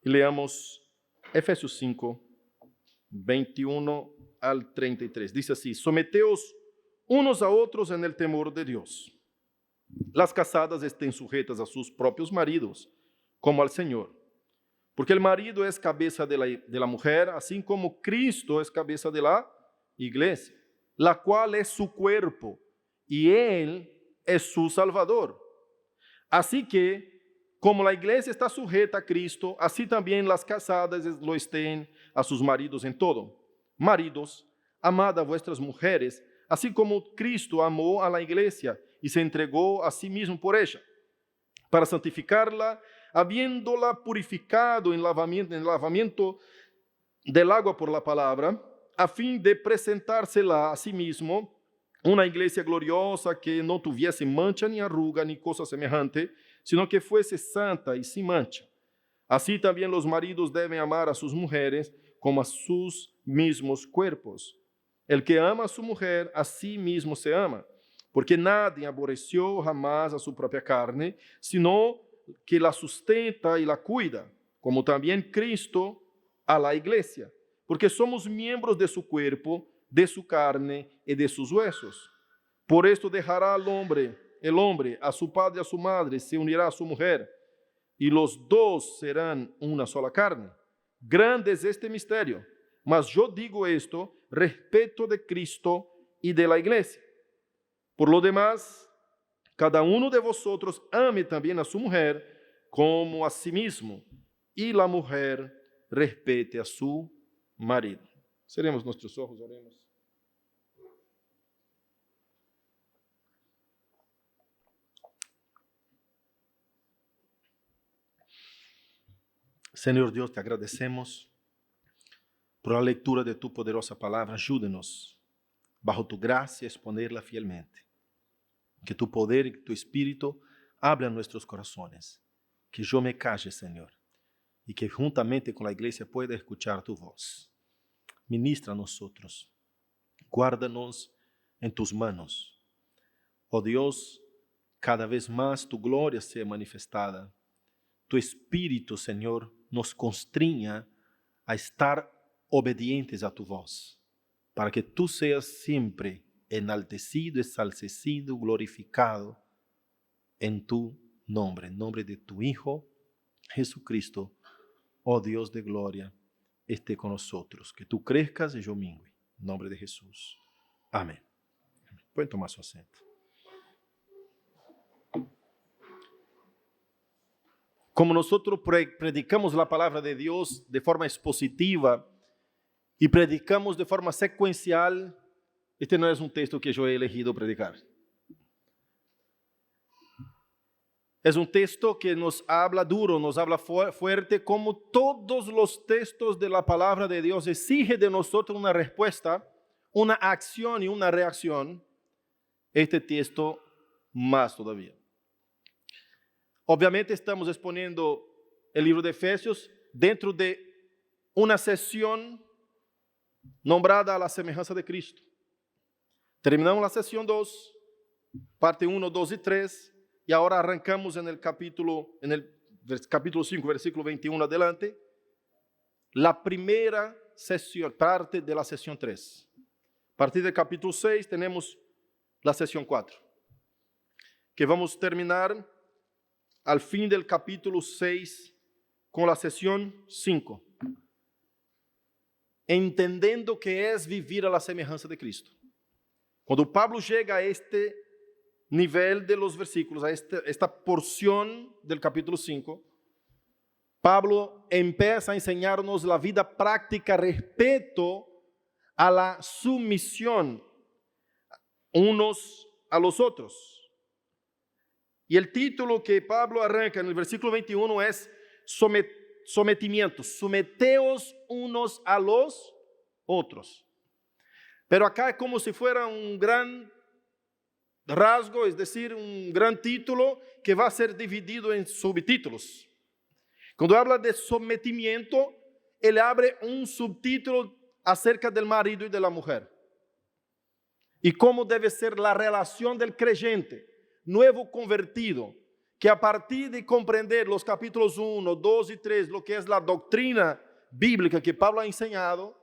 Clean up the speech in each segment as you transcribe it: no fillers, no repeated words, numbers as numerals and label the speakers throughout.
Speaker 1: Leamos Efesios 5, 21 al 33. Dice así: someteos unos a otros en el temor de Dios. Las casadas estén sujetas a sus propios maridos, como al Señor. Porque el marido es cabeza de la mujer, así como Cristo es cabeza de la iglesia, la cual es su cuerpo, y Él es su Salvador. Así que, como la iglesia está sujeta a Cristo, así también las casadas lo estén a sus maridos en todo. Maridos, amad a vuestras mujeres, así como Cristo amó a la iglesia y se entregó a sí mismo por ella, para santificarla, habiéndola purificado en lavamiento del agua por la palabra, a fin de presentársela a sí mismo, una iglesia gloriosa que no tuviese mancha ni arruga ni cosa semejante, sino que fuese santa y sin mancha. Así también los maridos deben amar a sus mujeres como a sus mismos cuerpos. El que ama a su mujer, a sí mismo se ama, porque nadie aborreció jamás a su propia carne, sino que la sustenta y la cuida, como también Cristo a la iglesia, porque somos miembros de su cuerpo, de su carne y de sus huesos. Por esto dejará el hombre a su padre y a su madre, se unirá a su mujer, y los dos serán una sola carne. Grande es este misterio, mas yo digo esto respecto de Cristo y de la iglesia. Por lo demás, cada uno de vosotros ame también a su mujer como a sí mismo, y la mujer respete a su marido. Cerremos nuestros ojos, oremos. Señor Dios, te agradecemos por la lectura de tu poderosa palabra. Ayúdenos, bajo tu gracia, a exponerla fielmente. Que tu poder y tu espíritu abran nuestros corazones. Que yo me calle, Señor, y que juntamente con la iglesia pueda escuchar tu voz. Ministra a nosotros. Guárdanos en tus manos. Oh Dios, cada vez más tu gloria sea manifestada. Tu espíritu, Señor, nos constriña a estar obedientes a tu voz, para que tú seas siempre enaltecido, ensalcecido, glorificado en tu nombre, en nombre de tu Hijo, Jesucristo, oh Dios de gloria, esté con nosotros. Que tú crezcas y yo mingue. En nombre de Jesús. Amén. Pueden tomar su asiento. Como nosotros predicamos la palabra de Dios de forma expositiva y predicamos de forma secuencial, este no es un texto que yo he elegido predicar. Es un texto que nos habla duro, nos habla fuerte, como todos los textos de la palabra de Dios exige de nosotros una respuesta, una acción y una reacción. Este texto más todavía. Obviamente estamos exponiendo el libro de Efesios dentro de una sesión nombrada a la semejanza de Cristo. Terminamos la sesión 2, parte 1, 2 y 3, y ahora arrancamos en el capítulo 5, versículo 21 adelante, la primera sesión, parte de la sesión 3. A partir del capítulo 6 tenemos la sesión 4, que vamos a terminar al fin del capítulo 6 con la sesión 5. Entendendo que es vivir a la semejanza de Cristo. Cuando Pablo llega a este nivel de los versículos, a esta porción del capítulo 5, Pablo empieza a enseñarnos la vida práctica respecto a la sumisión unos a los otros. Y el título que Pablo arranca en el versículo 21 es sometimiento. Someteos unos a los otros. Pero acá es como si fuera un gran rasgo, es decir, un gran título que va a ser dividido en subtítulos. Cuando habla de sometimiento, él abre un subtítulo acerca del marido y de la mujer. Y cómo debe ser la relación del creyente, nuevo convertido, que a partir de comprender los capítulos 1, 2 y 3, lo que es la doctrina bíblica que Pablo ha enseñado,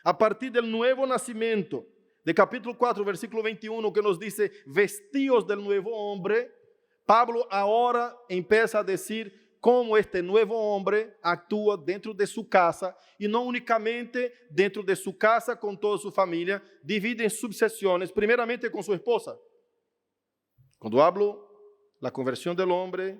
Speaker 1: a partir del nuevo nacimiento, de capítulo 4, versículo 21, que nos dice, vestíos del nuevo hombre, Pablo ahora empieza a decir cómo este nuevo hombre actúa dentro de su casa, y no únicamente dentro de su casa con toda su familia, divide en subsesiones, primeramente con su esposa. Cuando hablo la conversión del hombre,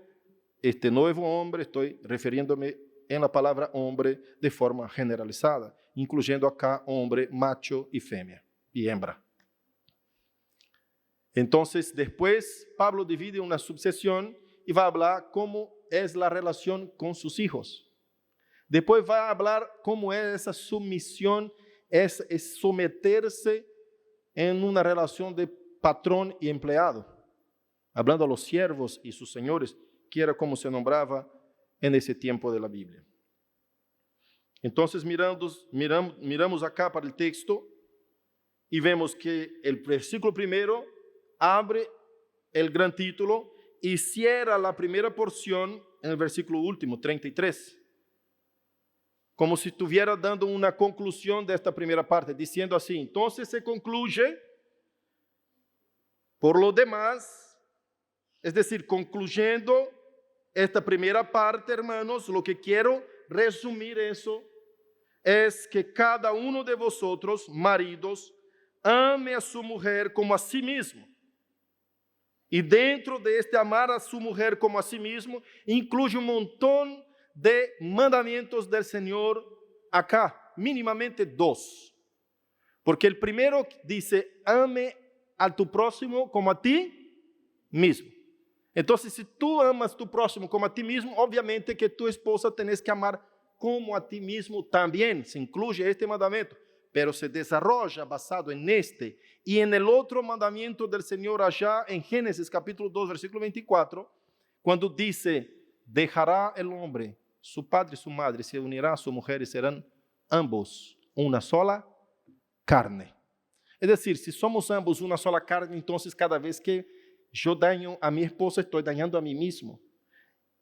Speaker 1: este nuevo hombre, estoy refiriéndome en la palabra hombre de forma generalizada, incluyendo acá hombre, macho y fêmea, y hembra. Entonces, después, Pablo divide una subsección y va a hablar cómo es la relación con sus hijos. Después va a hablar cómo es esa sumisión, es someterse en una relación de patrón y empleado, hablando a los siervos y sus señores, que era como se nombraba en ese tiempo de la Biblia. Entonces miramos acá para el texto y vemos que el versículo primero abre el gran título y cierra la primera porción en el versículo último, 33. Como si estuviera dando una conclusión de esta primera parte, diciendo así, entonces se concluye, por lo demás, es decir, concluyendo esta primera parte, hermanos, lo que quiero resumir eso es que cada uno de vosotros, maridos, ame a su mujer como a sí mismo. Y dentro de este amar a su mujer como a sí mismo, incluye un montón de mandamientos del Señor acá, mínimamente 2. Porque el primero dice, ame a tu próximo como a ti mismo. Entonces, si tú amas a tu próximo como a ti mismo, obviamente que tu esposa tenés que amar como a ti mismo también. Se incluye este mandamiento, pero se desarrolla basado en este y en el otro mandamiento del Señor allá en Génesis capítulo 2, versículo 24, cuando dice, dejará el hombre su padre y su madre, se unirá a su mujer y serán ambos una sola carne. Es decir, si somos ambos una sola carne, entonces cada vez que yo daño a mi esposa, estoy dañando a mí mismo.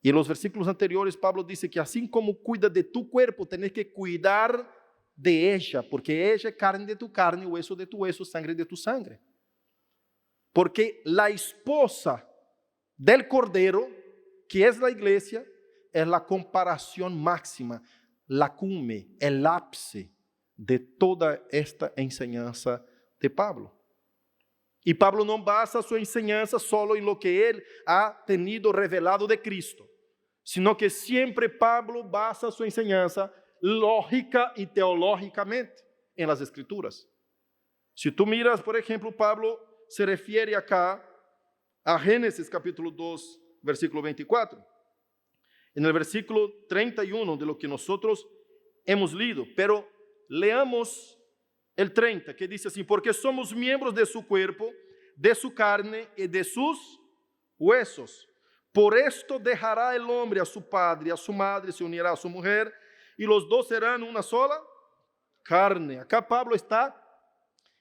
Speaker 1: Y en los versículos anteriores, Pablo dice que así como cuida de tu cuerpo, tenés que cuidar de ella, porque ella es carne de tu carne, hueso de tu hueso, sangre de tu sangre. Porque la esposa del Cordero, que es la iglesia, es la comparación máxima, la cume, el ápice de toda esta enseñanza de Pablo. Y Pablo no basa su enseñanza solo en lo que él ha tenido revelado de Cristo, sino que siempre Pablo basa su enseñanza lógica y teológicamente en las Escrituras. Si tú miras, por ejemplo, Pablo se refiere acá a Génesis capítulo 2, versículo 24. En el versículo 31 de lo que nosotros hemos leído, pero leamos el 30, que dice así, porque somos miembros de su cuerpo, de su carne y de sus huesos. Por esto dejará el hombre a su padre y a su madre, se unirá a su mujer, y los dos serán una sola carne. Acá Pablo está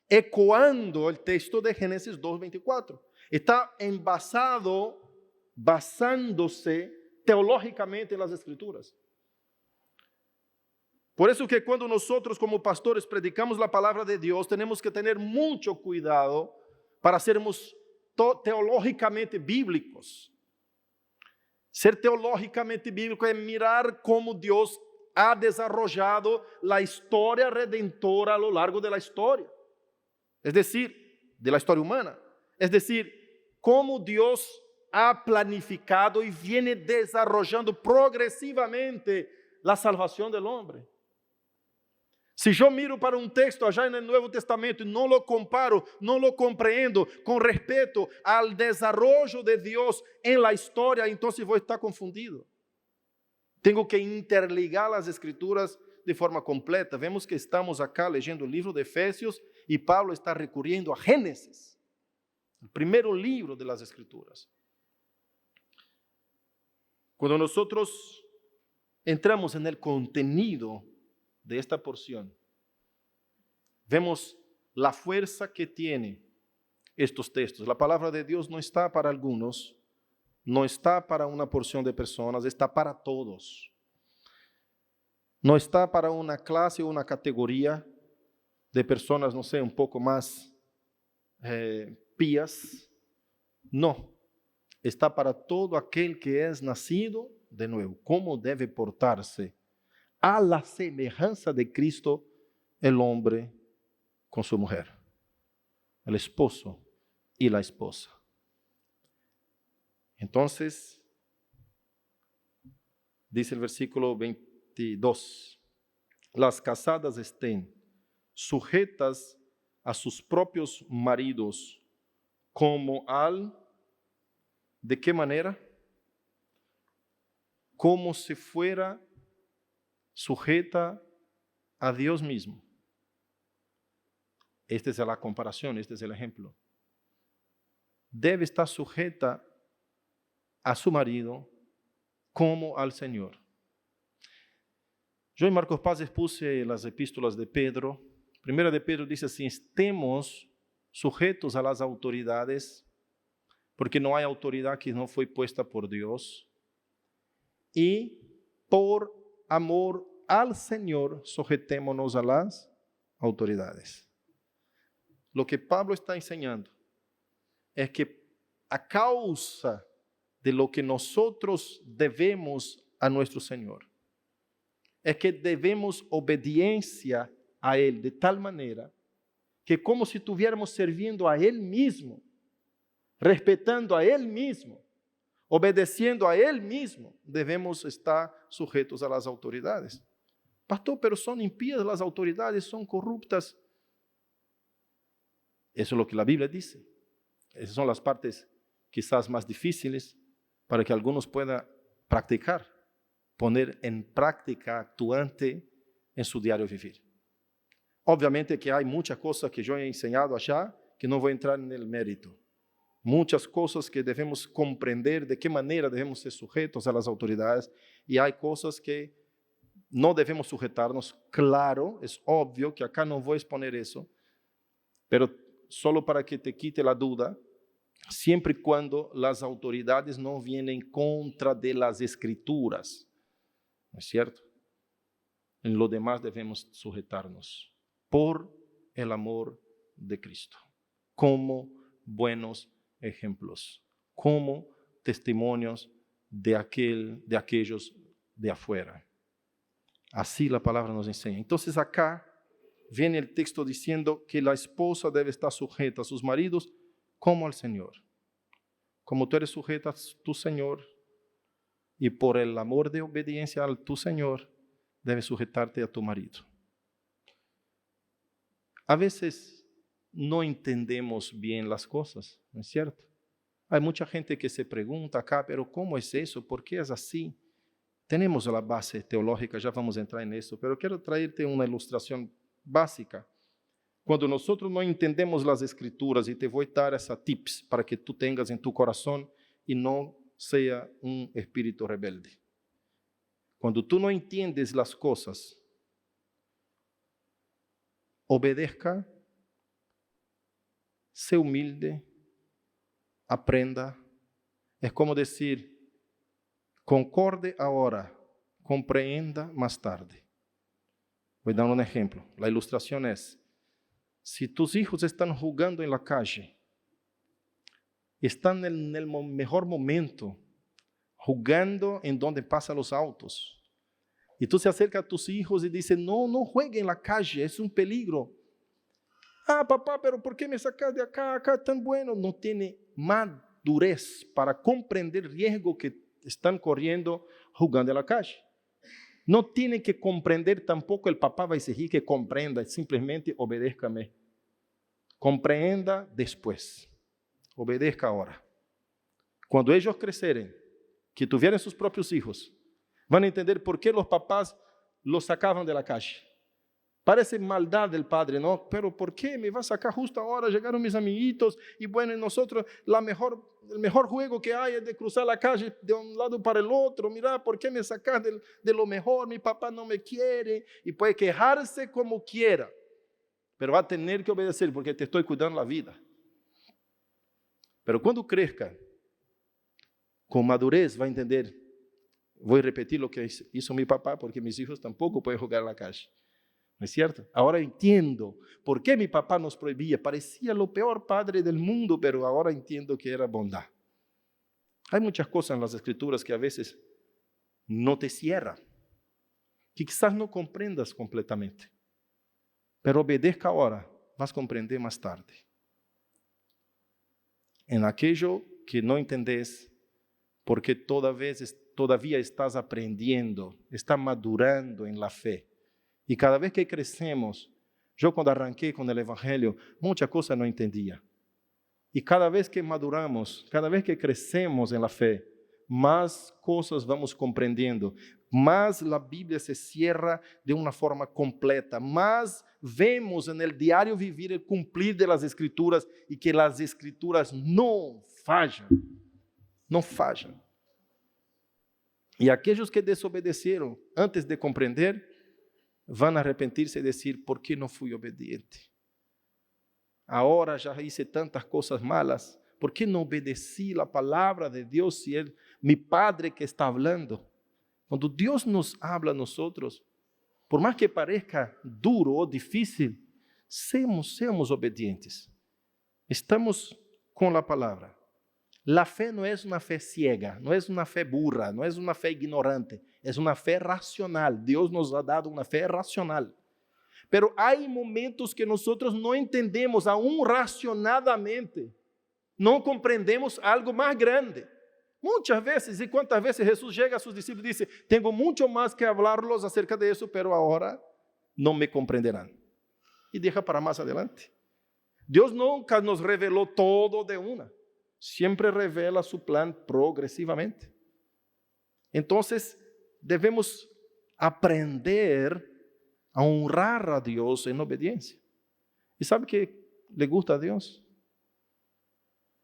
Speaker 1: ecoando el texto de Génesis 2:24. Está basándose teológicamente en las Escrituras. Por eso que cuando nosotros como pastores predicamos la palabra de Dios, tenemos que tener mucho cuidado para sermos teológicamente bíblicos. Ser teológicamente bíblico es mirar cómo Dios ha desarrollado la historia redentora a lo largo de la historia. Es decir, de la historia humana. Es decir, cómo Dios ha planificado y viene desarrollando progresivamente la salvación del hombre. Si yo miro para un texto allá en el Nuevo Testamento y no lo comparo, no lo comprendo con respecto al desarrollo de Dios en la historia, entonces voy a estar confundido. Tengo que interligar las Escrituras de forma completa. Vemos que estamos acá leyendo el libro de Efesios y Pablo está recurriendo a Génesis, el primer libro de las Escrituras. Cuando nosotros entramos en el contenido de esta porción, vemos la fuerza que tiene estos textos. La palabra de Dios no está para algunos no está para una porción de personas, está para todos. No está para una clase o una categoría de personas, no sé, un poco más pías. No, está para todo aquel que es nacido de nuevo. ¿Cómo debe portarse? A la semejanza de Cristo, el hombre con su mujer, el esposo y la esposa. Entonces, dice el versículo 22, las casadas estén sujetas a sus propios maridos como ¿de qué manera? Como si fuera sujeta a Dios mismo. Esta es la comparación, este es el ejemplo. Debe estar sujeta a su marido como al Señor. Yo en Marcos Paz expuse las epístolas de Pedro. Primera de Pedro dice así: estemos sujetos a las autoridades, porque no hay autoridad que no fue puesta por Dios. Y por amor al Señor, sujetémonos a las autoridades. Lo que Pablo está enseñando es que a causa de lo que nosotros debemos a nuestro Señor, es que debemos obediencia a Él de tal manera que como si estuviéramos sirviendo a Él mismo, respetando a Él mismo, obedeciendo a Él mismo, debemos estar sujetos a las autoridades. Pastor, pero son impías las autoridades, son corruptas. Eso es lo que la Biblia dice. Esas son las partes quizás más difíciles para que algunos puedan practicar, poner en práctica actuante en su diario vivir. Obviamente que hay muchas cosas que yo he enseñado allá que no voy a entrar en el mérito. Muchas cosas que debemos comprender de qué manera debemos ser sujetos a las autoridades, y hay cosas que no debemos sujetarnos. Claro, es obvio que acá no voy a exponer eso, pero solo para que te quite la duda, siempre y cuando las autoridades no vienen en contra de las escrituras, ¿no es cierto? En lo demás debemos sujetarnos por el amor de Cristo, como buenos ejemplos, como testimonios de aquellos de afuera. Así la palabra nos enseña. Entonces acá viene el texto diciendo que la esposa debe estar sujeta a sus maridos como al Señor. Como tú eres sujeta a tu Señor, y por el amor de obediencia a tu Señor, debes sujetarte a tu marido. A veces no entendemos bien las cosas, ¿no es cierto? Hay mucha gente que se pregunta acá, pero ¿cómo es eso? ¿Por qué es así? Tenemos la base teológica, ya vamos a entrar en eso, pero quiero traerte una ilustración básica. Cuando nosotros no entendemos las escrituras, y te voy a dar esa tips para que tú tengas en tu corazón y no sea un espíritu rebelde. Cuando tú no entiendes las cosas, obedezca, sé humilde, aprenda. Es como decir, concorde ahora, comprenda más tarde. Voy a dar un ejemplo. La ilustración es: si tus hijos están jugando en la calle, están en el mejor momento, jugando en donde pasan los autos, y tú se acercas a tus hijos y dices, no, no jueguen en la calle, es un peligro. Ah, papá, pero ¿por qué me sacas de acá? Acá es tan bueno. No tiene madurez para comprender el riesgo que están corriendo jugando en la calle. No tiene que comprender tampoco, el papá va a exigir que comprenda, simplemente obedézcame. Comprenda después, obedezca ahora. Cuando ellos creceren, que tuvieran sus propios hijos, van a entender por qué los papás los sacaban de la calle. Parece maldad del padre, ¿no? Pero ¿por qué me va a sacar justo ahora? Llegaron mis amiguitos y bueno, nosotros el mejor juego que hay es de cruzar la calle de un lado para el otro. Mira, ¿por qué me sacas de lo mejor? Mi papá no me quiere. Y puede quejarse como quiera, pero va a tener que obedecer porque te estoy cuidando la vida. Pero cuando crezca, con madurez va a entender. Voy a repetir lo que hizo mi papá, porque mis hijos tampoco pueden jugar en la calle. ¿No es cierto? Ahora entiendo por qué mi papá nos prohibía. Parecía lo peor padre del mundo, pero ahora entiendo que era bondad. Hay muchas cosas en las Escrituras que a veces no te cierran, que quizás no comprendas completamente. Pero obedezca ahora, vas a comprender más tarde. En aquello que no entendés, porque todavía estás aprendiendo, estás madurando en la fe. Y cada vez que crecemos, yo cuando arranqué con el Evangelio, muchas cosas no entendía. Y cada vez que maduramos, cada vez que crecemos en la fe, más cosas vamos comprendiendo, más la Biblia se cierra de una forma completa, más vemos en el diario vivir el cumplir de las Escrituras y que las Escrituras no fallan, no fallan. Y aquellos que desobedecieron antes de comprender, van a arrepentirse y decir, ¿por qué no fui obediente? Ahora ya hice tantas cosas malas, ¿por qué no obedecí la palabra de Dios si es mi Padre que está hablando? Cuando Dios nos habla a nosotros, por más que parezca duro o difícil, seamos obedientes. Estamos con la palabra. La fe no es una fe ciega, no es una fe burra, no es una fe ignorante, es una fe racional. Dios nos ha dado una fe racional. Pero hay momentos que nosotros no entendemos aún racionadamente. No comprendemos algo más grande. Muchas veces, y cuántas veces Jesús llega a sus discípulos y dice, tengo mucho más que hablarlos acerca de eso, pero ahora no me comprenderán. Y deja para más adelante. Dios nunca nos reveló todo de una. Siempre revela su plan progresivamente. Entonces, debemos aprender a honrar a Dios en obediencia. ¿Y sabe qué le gusta a Dios?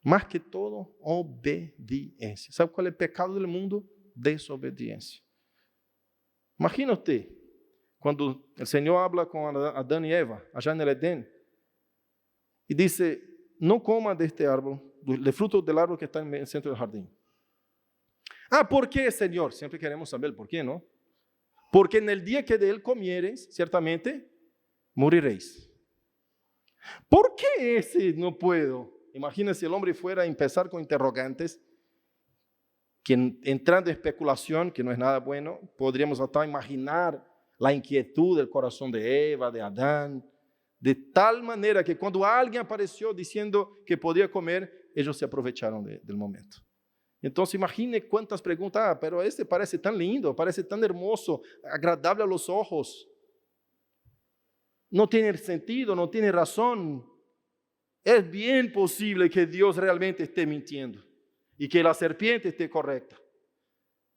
Speaker 1: Más que todo, obediencia. ¿Sabe cuál es el pecado del mundo? Desobediencia. Imagina usted, cuando el Señor habla con Adán y Eva, allá en el Edén, y dice, no coma de este árbol, del fruto del árbol que está en el centro del jardín. Ah, ¿por qué, Señor? Siempre queremos saber por qué, ¿no? Porque en el día que de él comiereis, ciertamente, moriréis. ¿Por qué ese no puedo? Imagínense si el hombre fuera a empezar con interrogantes, que entrando en especulación, que no es nada bueno, podríamos hasta imaginar la inquietud del corazón de Eva, de Adán, de tal manera que cuando alguien apareció diciendo que podía comer, ellos se aprovecharon del momento. Entonces imagine cuántas preguntas, pero este parece tan lindo, parece tan hermoso, agradable a los ojos. No tiene sentido, no tiene razón. Es bien posible que Dios realmente esté mintiendo y que la serpiente esté correcta.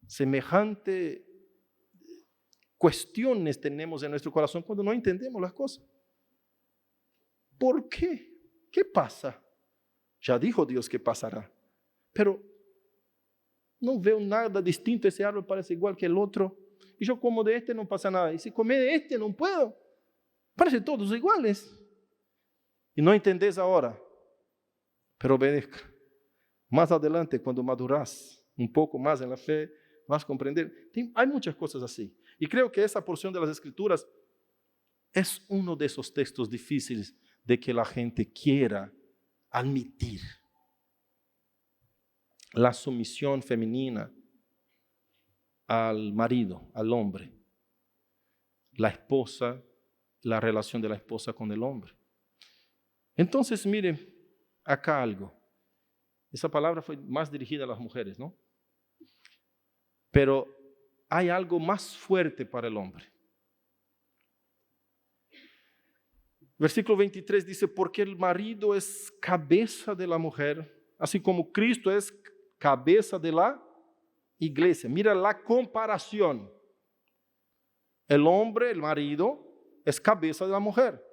Speaker 1: Semejante cuestiones tenemos en nuestro corazón cuando no entendemos las cosas. ¿Por qué? ¿Qué pasa? Ya dijo Dios que pasará, pero no veo nada distinto, ese árbol parece igual que el otro, y yo como de este no pasa nada, y si comer de este no puedo, parecen todos iguales, y no entendés ahora, pero obedezca. Más adelante, cuando madurás un poco más en la fe, vas a comprender. Hay muchas cosas así, y creo que esa porción de las Escrituras es uno de esos textos difíciles de que la gente quiera admitir. La sumisión femenina al marido, al hombre. La esposa, la relación de la esposa con el hombre. Entonces, mire, acá algo. Esa palabra fue más dirigida a las mujeres, ¿no? Pero hay algo más fuerte para el hombre. Versículo 23 dice, porque el marido es cabeza de la mujer, así como Cristo es cabeza de la iglesia. Mira la comparación. El hombre, el marido, es cabeza de la mujer.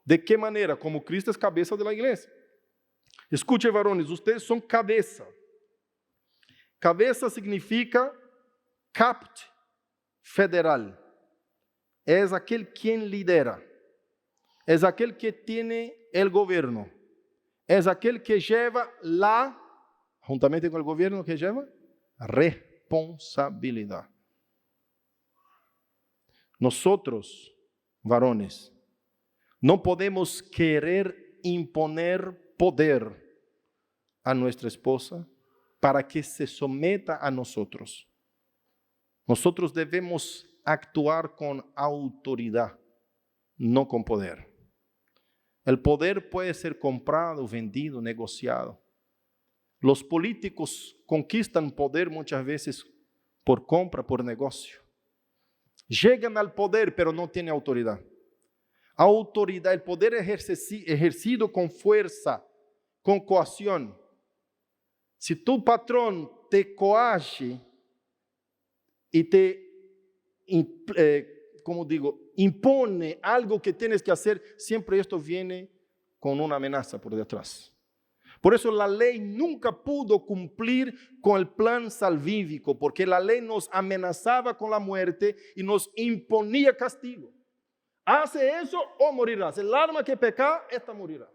Speaker 1: ¿De qué manera? Como Cristo es cabeza de la iglesia. Escuche, varones, ustedes son cabeza. Cabeza significa capt federal. Es aquel quien lidera. Es aquel que tiene el gobierno. Es aquel que lleva la juntamente con el gobierno, ¿qué lleva? Responsabilidad. Nosotros, varones, no podemos querer imponer poder a nuestra esposa para que se someta a nosotros. Nosotros debemos actuar con autoridad, no con poder. El poder puede ser comprado, vendido, negociado. Los políticos conquistan poder muchas veces por compra, por negocio. Llegan al poder, pero no tienen autoridad. Autoridad, el poder ejercido con fuerza, con coacción. Si tu patrón te coage y te, impone algo que tienes que hacer, siempre esto viene con una amenaza por detrás. Por eso la ley nunca pudo cumplir con el plan salvífico, porque la ley nos amenazaba con la muerte y nos imponía castigo. Hace eso o morirás. El alma que peca, esta morirá.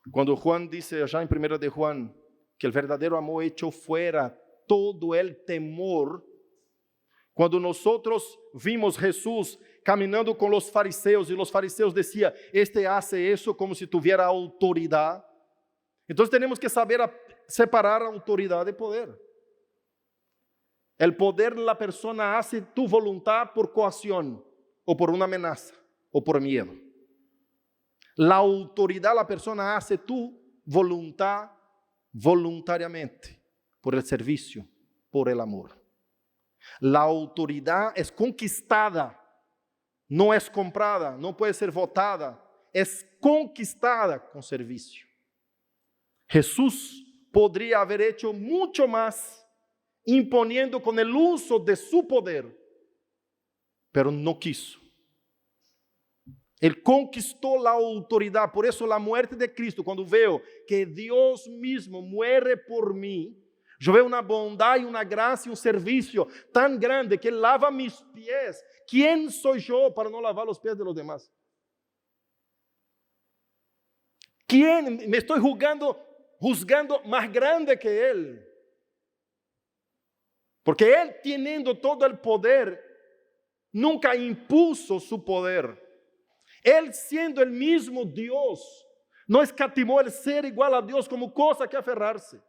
Speaker 1: Cuando Juan dice allá en 1 de Juan que el verdadero amor echó fuera todo el temor, cuando nosotros vimos Jesús caminando con los fariseos y los fariseos decían, este hace eso como si tuviera autoridad. Entonces tenemos que saber separar autoridad de poder. El poder la persona hace tu voluntad por coacción o por una amenaza o por miedo. La autoridad la persona hace tu voluntad voluntariamente por el servicio, por el amor. La autoridad es conquistada, no es comprada, no puede ser votada, es conquistada con servicio. Jesús podría haber hecho mucho más imponiendo con el uso de su poder, pero no quiso. Él conquistó la autoridad. Por eso la muerte de Cristo, cuando veo que Dios mismo muere por mí, yo veo una bondad y una gracia y un servicio tan grande que Él lava mis pies. ¿Quién soy yo para no lavar los pies de los demás? ¿Quién me estoy juzgando más grande que Él? Porque Él, teniendo todo el poder, nunca impuso su poder. Él, siendo el mismo Dios, no escatimó el ser igual a Dios como cosa que aferrarse,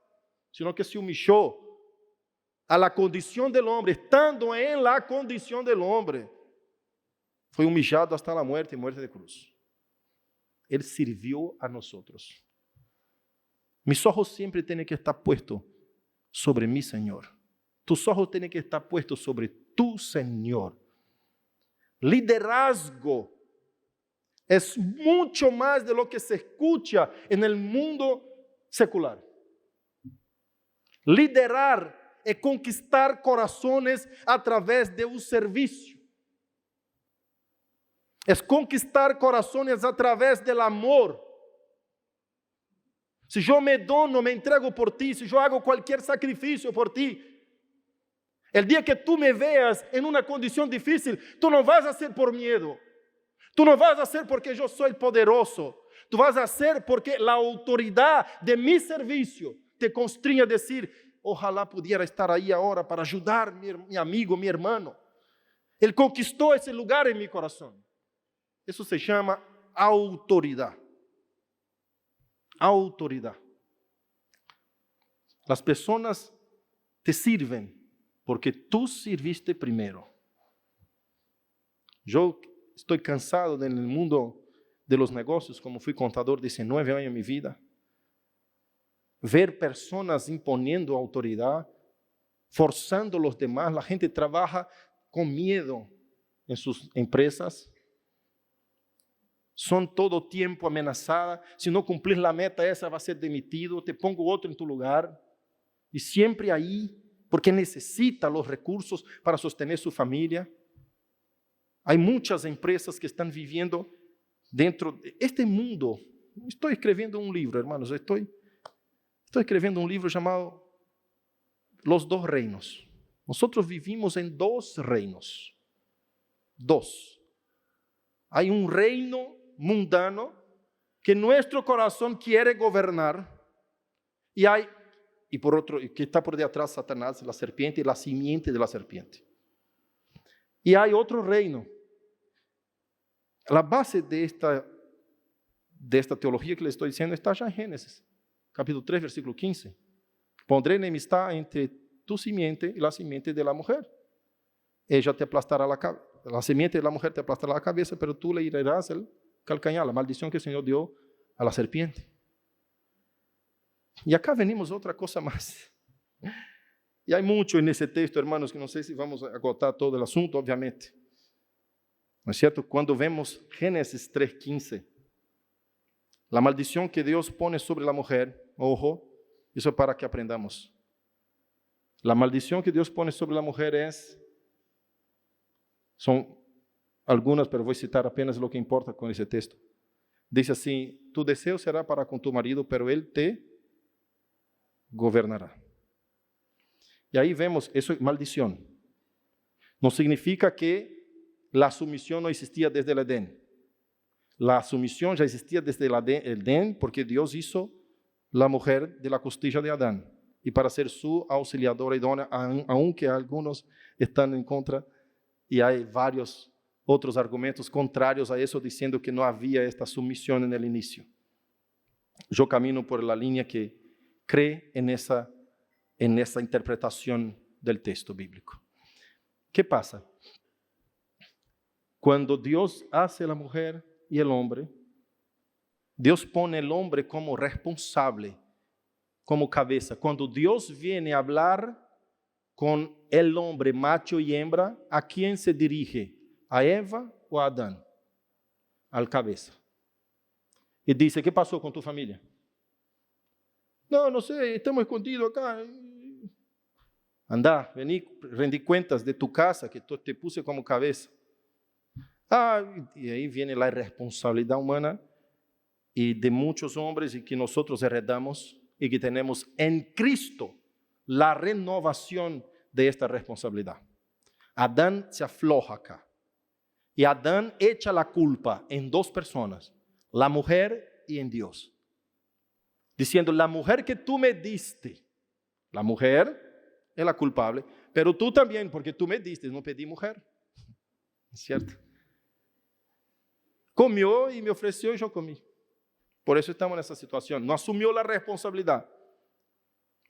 Speaker 1: sino que se humilló a la condición del hombre, estando en la condición del hombre. Fue humillado hasta la muerte y muerte de cruz. Él sirvió a nosotros. Mis ojos siempre tienen que estar puestos sobre mi Señor. Tus ojos tienen que estar puestos sobre tu Señor. Liderazgo es mucho más de lo que se escucha en el mundo secular. Liderar es conquistar corazones a través de un servicio. Es conquistar corazones a través del amor. Si yo me dono, me entrego por ti, si yo hago cualquier sacrificio por ti, el día que tú me veas en una condición difícil, tú no vas a hacer por miedo. Tú no vas a hacer porque yo soy poderoso. Tú vas a hacer porque la autoridad de mi servicio te constriña a decir, ojalá pudiera estar ahí ahora para ayudar mi amigo, mi hermano. Él conquistó ese lugar en mi corazón. Eso se llama autoridad. Autoridad. Las personas te sirven porque tú sirviste primero. Yo estoy cansado en el mundo de los negocios, como fui contador 19 años en mi vida. Ver personas imponiendo autoridad, forzando a los demás. La gente trabaja con miedo en sus empresas. Son todo tiempo amenazadas. Si no cumplir la meta, esa va a ser demitido. Te pongo otro en tu lugar. Y siempre ahí, porque necesita los recursos para sostener su familia. Hay muchas empresas que están viviendo dentro de este mundo. Estoy escribiendo un libro, hermanos. Estoy escribiendo un libro llamado Los Dos Reinos. Nosotros vivimos en dos reinos. Dos. Hay un reino mundano que nuestro corazón quiere gobernar, y por otro, que está por detrás Satanás, la serpiente y la simiente de la serpiente. Y hay otro reino. La base de esta teología que les estoy diciendo está ya en Génesis, capítulo 3, versículo 15. Pondré enemistad entre tu simiente y la simiente de la mujer. Ella te aplastará la simiente de la mujer te aplastará la cabeza, pero tú le herirás el calcañar, la maldición que el Señor dio a la serpiente. Y acá venimos a otra cosa más. Y hay mucho en ese texto, hermanos, que no sé si vamos a agotar todo el asunto, obviamente. ¿No es cierto? Cuando vemos Génesis 3:15, la maldición que Dios pone sobre la mujer, ojo, eso es para que aprendamos. La maldición que Dios pone sobre la mujer son algunas, pero voy a citar apenas lo que importa con ese texto. Dice así: tu deseo será para con tu marido, pero él te gobernará. Y ahí vemos, eso es maldición. No significa que la sumisión no existía desde el Edén. La sumisión ya existía desde el Edén porque Dios hizo la mujer de la costilla de Adán y para ser su auxiliadora idónea, aunque algunos están en contra y hay varios otros argumentos contrarios a eso diciendo que no había esta sumisión en el inicio. Yo camino por la línea que cree en esa interpretación del texto bíblico. ¿Qué pasa? Cuando Dios hace la mujer y el hombre, Dios pone el hombre como responsable, como cabeza. Cuando Dios viene a hablar con el hombre, macho y hembra, ¿a quién se dirige? ¿A Eva o a Adán? Al cabeza. Y dice: ¿qué pasó con tu familia? No sé, estamos escondidos acá. Andá, vení, rendí cuentas de tu casa, que te puse como cabeza. Y ahí viene la irresponsabilidad humana y de muchos hombres y que nosotros heredamos y que tenemos en Cristo la renovación de esta responsabilidad. Adán se afloja acá y Adán echa la culpa en dos personas, la mujer y en Dios. Diciendo: la mujer que tú me diste, la mujer es la culpable, pero tú también, porque tú me diste, no pedí mujer. ¿Cierto? Comió y me ofreció y yo comí. Por eso estamos en esa situación. No asumió la responsabilidad.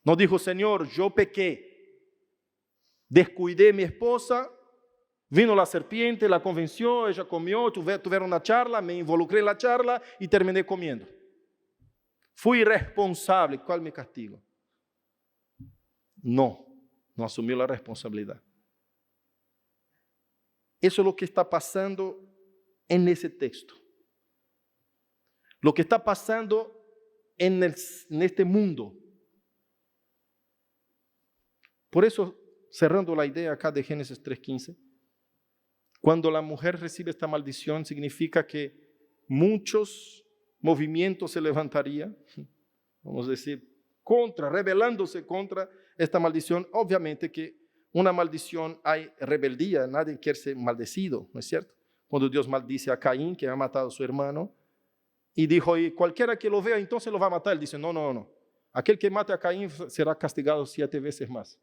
Speaker 1: No dijo: Señor, yo pequé, descuidé a mi esposa, vino la serpiente, la convenció, ella comió, tuvieron una charla, me involucré en la charla y terminé comiendo. Fui irresponsable, ¿cuál es mi castigo? No asumió la responsabilidad. Eso es lo que está pasando en ese texto. Lo que está pasando en este mundo. Por eso, cerrando la idea acá de Génesis 3:15, cuando la mujer recibe esta maldición, significa que muchos movimientos se levantarían, vamos a decir, rebelándose contra esta maldición. Obviamente que una maldición hay rebeldía, nadie quiere ser maldecido, ¿no es cierto? Cuando Dios maldice a Caín, que ha matado a su hermano, y dijo: y cualquiera que lo vea, entonces lo va a matar. Él dice: no. Aquel que mate a Caín será castigado 7 veces más.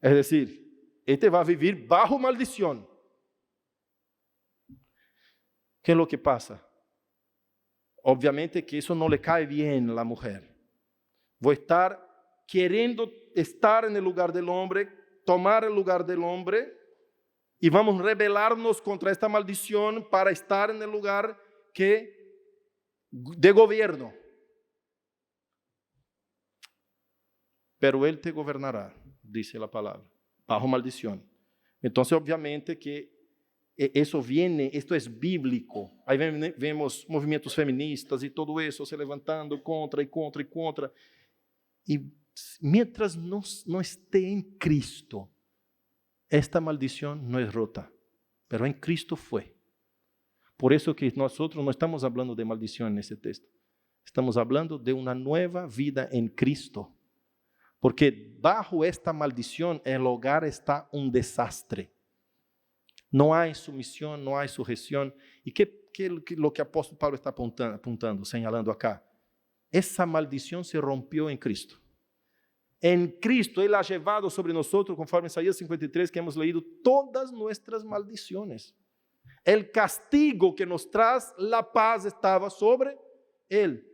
Speaker 1: Es decir, este va a vivir bajo maldición. ¿Qué es lo que pasa? Obviamente que eso no le cae bien a la mujer. Voy a estar queriendo estar en el lugar del hombre, tomar el lugar del hombre, y vamos a rebelarnos contra esta maldición para estar en el lugar de gobierno. Pero él te gobernará, dice la palabra, bajo maldición. Entonces, obviamente que esto es bíblico. Ahí vemos movimientos feministas y todo eso se levantando contra. Y mientras no esté en Cristo, esta maldición no es rota, pero en Cristo fue. Por eso que nosotros no estamos hablando de maldición en ese texto. Estamos hablando de una nueva vida en Cristo. Porque bajo esta maldición el hogar está un desastre. No hay sumisión, no hay sujeción. ¿Y qué lo que o apóstolo Paulo está apuntando, señalando acá? Esa maldición se rompió en Cristo. En Cristo Él ha llevado sobre nosotros, conforme Isaías 53 que hemos leído, todas nuestras maldiciones. El castigo que nos trae la paz estaba sobre Él.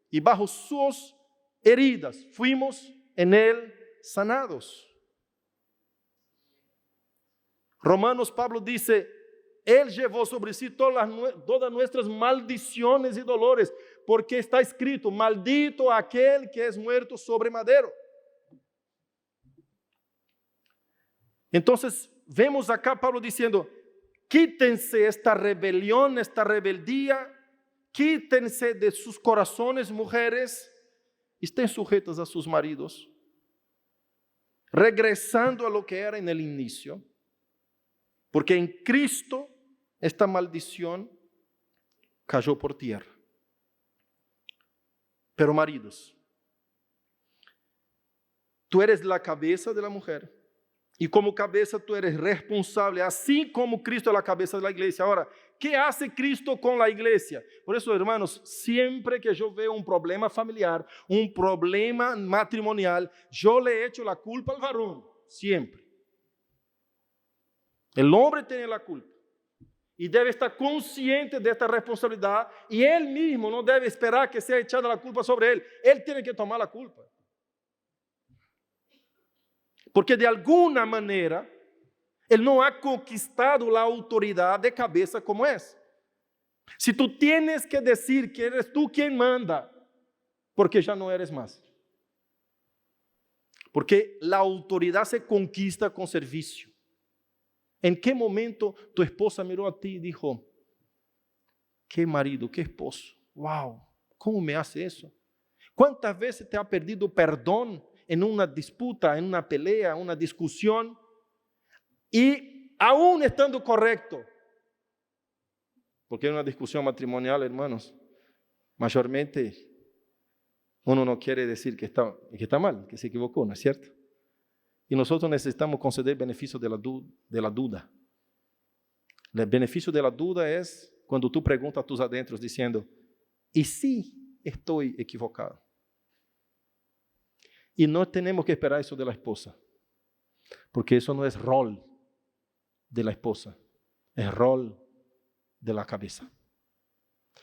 Speaker 1: Y bajo sus heridas fuimos en Él sanados. Romanos, Pablo dice, Él llevó sobre sí todas nuestras maldiciones y dolores, porque está escrito, maldito aquel que es muerto sobre madero. Entonces, vemos acá Pablo diciendo, quítense esta rebelión, esta rebeldía, quítense de sus corazones, mujeres, estén sujetas a sus maridos, regresando a lo que era en el inicio, porque en Cristo esta maldición cayó por tierra. Pero maridos, tú eres la cabeza de la mujer, y como cabeza tú eres responsable, así como Cristo es la cabeza de la iglesia. Ahora, ¿qué hace Cristo con la iglesia? Por eso, hermanos, siempre que yo veo un problema familiar, un problema matrimonial, yo le echo la culpa al varón, siempre. El hombre tiene la culpa y debe estar consciente de esta responsabilidad, y él mismo no debe esperar que sea echada la culpa sobre él. Él tiene que tomar la culpa. Porque de alguna manera, él no ha conquistado la autoridad de cabeza como es. Si tú tienes que decir que eres tú quien manda, porque ya no eres más. Porque la autoridad se conquista con servicio. ¿En qué momento tu esposa miró a ti y dijo, qué marido, qué esposo? Wow, ¿cómo me hace eso? ¿Cuántas veces te ha perdido perdón en una disputa, en una pelea, una discusión, y aún estando correcto? Porque en una discusión matrimonial, hermanos, mayormente uno no quiere decir que está mal, que se equivocó, ¿no es cierto? Y nosotros necesitamos conceder beneficio de la duda. El beneficio de la duda es cuando tú preguntas a tus adentros diciendo, ¿y si estoy equivocado? Y no tenemos que esperar eso de la esposa, porque eso no es rol de la esposa, es rol de la cabeza.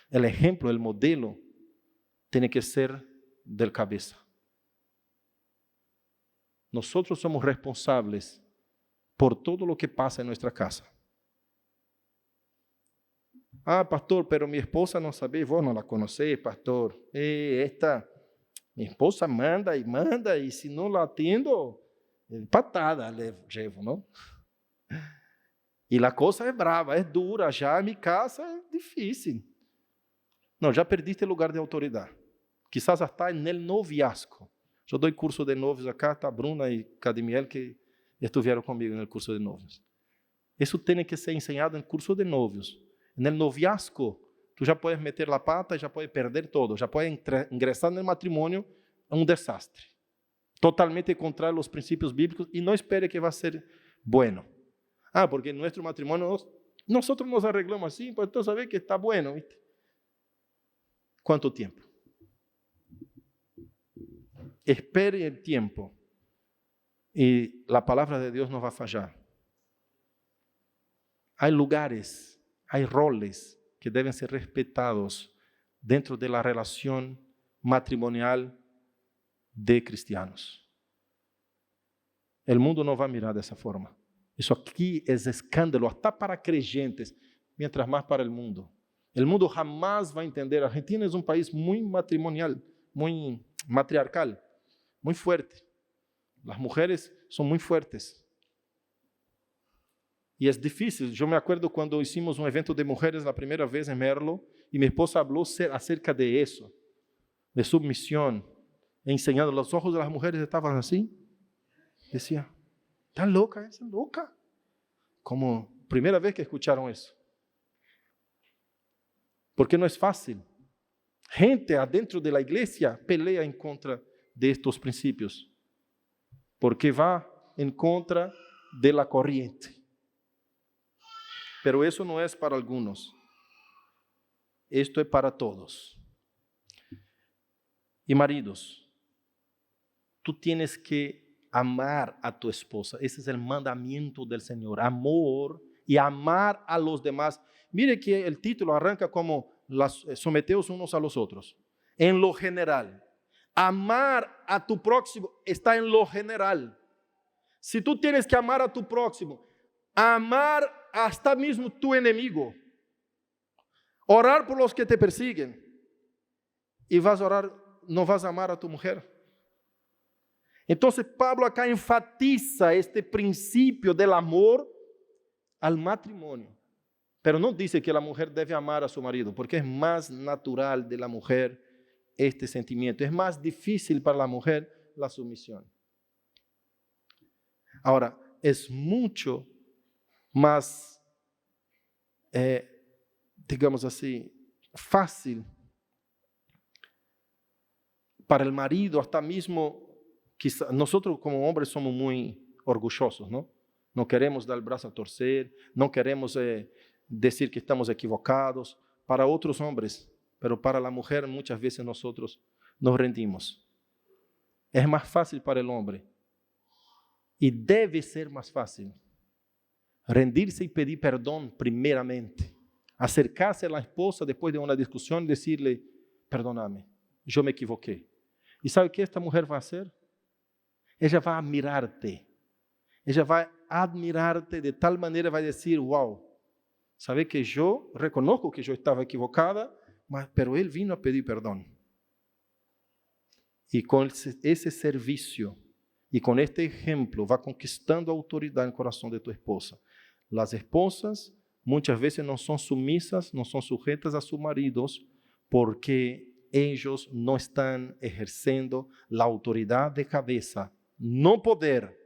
Speaker 1: El ejemplo, el modelo, tiene que ser del cabeza. Nosotros somos responsables por todo lo que pasa en nuestra casa. Ah, pastor, pero mi esposa no sabe, vos no la conocés, pastor. Mi esposa manda, y si no la atiendo, patada le llevo, ¿no? Y la cosa es brava, es dura, ya en mi casa es difícil. No, ya perdiste el lugar de autoridad. Quizás hasta en el noviazgo. Yo doy curso de novios acá, está Bruna y Cadimiel que estuvieron conmigo en el curso de novios. Eso tiene que ser enseñado en el curso de novios. En el noviazgo, tú ya puedes meter la pata y ya puedes perder todo. Ya puedes ingresar en el matrimonio a un desastre. Totalmente contra los principios bíblicos, y no espere que va a ser bueno. Ah, porque en nuestro matrimonio nosotros nos arreglamos así, pues tú sabes que está bueno, ¿viste? ¿Cuánto tiempo? Espere el tiempo y la palabra de Dios no va a fallar. Hay lugares, hay roles que deben ser respetados dentro de la relación matrimonial de cristianos. El mundo no va a mirar de esa forma. Eso aquí es escándalo, hasta para creyentes, mientras más para el mundo. El mundo jamás va a entender. Argentina es un país muy matrimonial, muy matriarcal, muy fuerte. Las mujeres son muy fuertes. Y es difícil. Yo me acuerdo cuando hicimos un evento de mujeres la primera vez en Merlo, y mi esposa habló acerca de eso, de sumisión, enseñando. Los ojos de las mujeres estaban así. Decía, ¿está loca esa? ¿Loca? Como primera vez que escucharon eso. Porque no es fácil. Gente adentro de la iglesia pelea en contra de estos principios, porque va en contra de la corriente. Pero eso no es para algunos. esto es para todos. Y maridos, tú tienes que amar a tu esposa. Ese es el mandamiento del Señor. Amor y amar a los demás. Mire que el título arranca como someteos unos a los otros. En lo general. Amar a tu próximo está en lo general. Si tú tienes que amar a tu próximo, amar hasta mismo tu enemigo, orar por los que te persiguen, y vas a orar, no vas a amar a tu mujer. Entonces Pablo acá enfatiza este principio del amor al matrimonio, pero no dice que la mujer debe amar a su marido, porque es más natural de la mujer este sentimiento, es más difícil para la mujer la sumisión. Ahora, es mucho más, digamos así, fácil para el marido, hasta mismo, quizá, nosotros como hombres somos muy orgullosos, ¿no? No queremos dar el brazo a torcer, no queremos decir que estamos equivocados para otros hombres, pero para la mujer muchas veces nosotros nos rendimos. Es más fácil para el hombre. Y debe ser más fácil rendirse y pedir perdón primeramente. Acercarse a la esposa después de una discusión y decirle, perdóname, yo me equivoqué. ¿Y sabe qué esta mujer va a hacer? Ella va a admirarte. Ella va a admirarte de tal manera, va a decir, wow, sabe que yo reconozco que yo estaba equivocada, pero él vino a pedir perdón. Y con ese servicio y con este ejemplo va conquistando autoridad en el corazón de tu esposa. Las esposas muchas veces no son sumisas, no son sujetas a sus maridos porque ellos no están ejerciendo la autoridad de cabeza, no poder.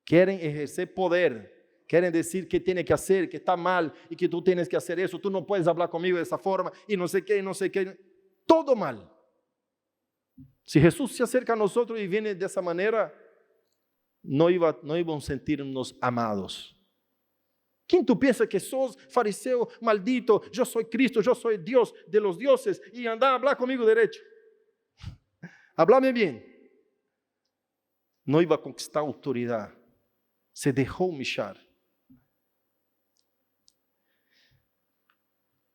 Speaker 1: Quieren ejercer poder, quieren decir qué tiene que hacer, que está mal y que tú tienes que hacer eso, tú no puedes hablar conmigo de esa forma y no sé qué, todo mal. Si Jesús se acerca a nosotros y viene de esa manera, no iban a sentirnos amados. ¿Quién tú piensas que sos, fariseo maldito? Yo soy Cristo, yo soy Dios de los dioses y anda a hablar conmigo derecho. Háblame bien. No iba a conquistar autoridad. Se dejó humillar.